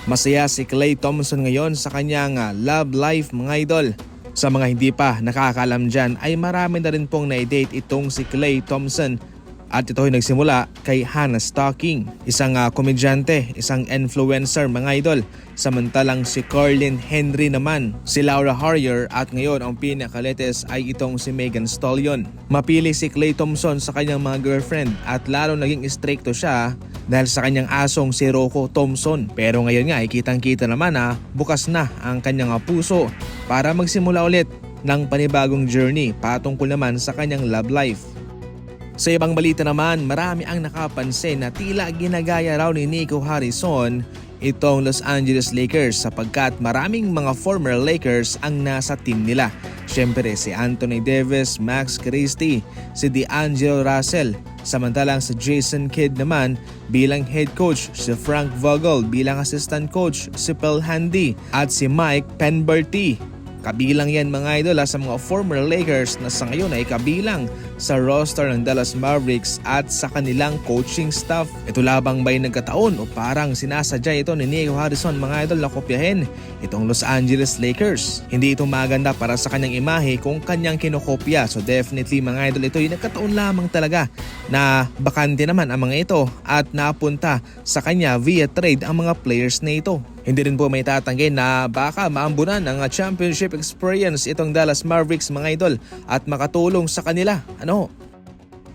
Masaya si Klay Thompson ngayon sa kanyang love life mga idol. Sa mga hindi pa nakakaalam dyan ay marami na rin pong na-date itong si Klay Thompson. At ito ay nagsimula kay Hannah Stocking, isang komedyante, isang influencer mga idol. Samantalang si Carlin Henry naman, si Laura Harrier at ngayon ang pinakaletes ay itong si Megan Stallion. Mapili si Klay Thompson sa kanyang mga girlfriend at lalo naging stricto siya dahil sa kanyang asong si Rocco Thompson. Pero ngayon nga ay kitang-kita naman bukas na ang kanyang puso para magsimula ulit ng panibagong journey patungkol naman sa kanyang love life. Sa ibang balita naman, marami ang nakapansin na tila ginagaya raw ni Nico Harrison itong Los Angeles Lakers sapagkat maraming mga former Lakers ang nasa team nila. Siyempre si Anthony Davis, Max Christie, si D'Angelo Russell, samantalang si Jason Kidd naman bilang head coach, si Frank Vogel bilang assistant coach, si Phil Handy at si Mike Penberty. Kabilang yan mga idol sa mga former Lakers na sa ngayon ay kabilang sa roster ng Dallas Mavericks at sa kanilang coaching staff. Ito labang ba'y nagkataon o parang sinasadya ito ni Nico Harrison mga idol na kopyahin itong Los Angeles Lakers? Hindi ito maganda para sa kanyang imahe kung kanyang kinokopya. So definitely mga idol, ito yung nagkataon lamang talaga na bakante naman ang mga ito at napunta sa kanya via trade ang mga players na ito. Hindi rin po may tatanggi na baka maambunan ang championship experience itong Dallas Mavericks mga idol at makatulong sa kanila.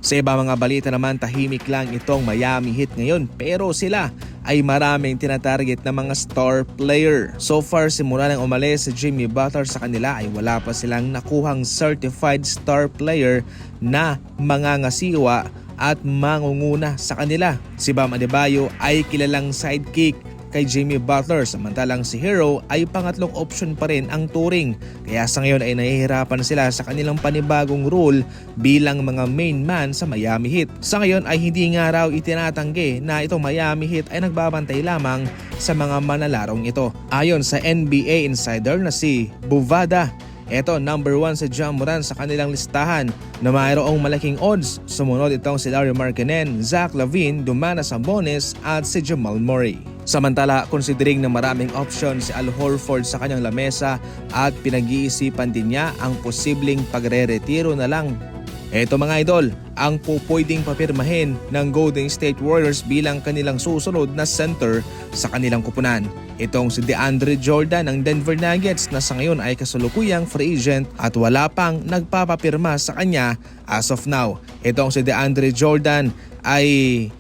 Sa iba mga balita naman, tahimik lang itong Miami Heat ngayon pero sila ay maraming tinatarget na mga star player. So far simula nang umalis si Jimmy Butler sa kanila ay wala pa silang nakuhang certified star player na mangangasiwa at mangunguna sa kanila. Si Bam Adebayo ay kilalang sidekick kay Jimmy Butler samantalang si Hero ay pangatlong option pa rin ang turing. Kaya sa ngayon ay nahihirapan sila sa kanilang panibagong role bilang mga main man sa Miami Heat. Sa ngayon ay hindi nga raw itinatanggi na itong Miami Heat ay nagbabantay lamang sa mga manalarong ito. Ayon sa NBA insider na si Bovada, eto number 1 si Ja Morant sa kanilang listahan na mayroong malaking odds. Sumunod itong si Lauri Markkanen, Zach LaVine, Domantas Sabonis at si Jamal Murray. Samantala, considering na maraming option si Al Horford sa kanyang lamesa at pinag-iisipan din niya ang posibleng pagre-retiro na lang. Eto mga idol, ang pupwedeng papirmahin ng Golden State Warriors bilang kanilang susunod na center sa kanilang kupunan. Itong si DeAndre Jordan ng Denver Nuggets na sa ngayon ay kasalukuyang free agent at wala pang nagpapapirma sa kanya as of now. Itong si DeAndre Jordan ay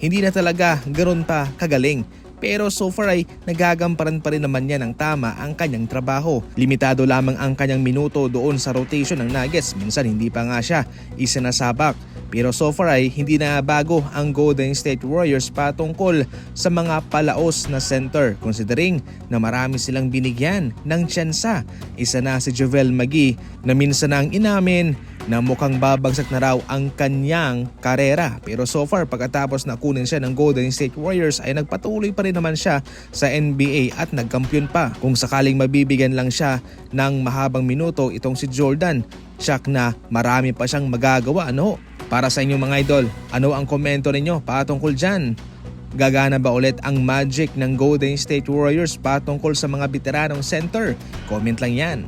hindi na talaga ganoon pa kagaling. Pero so far ay nagagamparan pa rin naman niya ng tama ang kanyang trabaho. Limitado lamang ang kanyang minuto doon sa rotation ng Nuggets. Minsan hindi pa nga siya isinasabak. Pero so far ay hindi na bago ang Golden State Warriors patungkol sa mga palaos na center. Considering na marami silang binigyan ng tsansa. Isa na si JaVale McGee na minsan ang inamin na mukhang babagsak na raw ang kanyang karera. Pero so far pagkatapos na kunin siya ng Golden State Warriors ay nagpatuloy pa rin naman siya sa NBA at nagkampiyon pa. Kung sakaling mabibigyan lang siya ng mahabang minuto itong si Jordan, siyak na marami pa siyang magagawa. Para sa inyong mga idol, ano ang komento ninyo patungkol dyan? Gagana ba ulit ang magic ng Golden State Warriors patungkol sa mga veteranong center? Comment lang yan.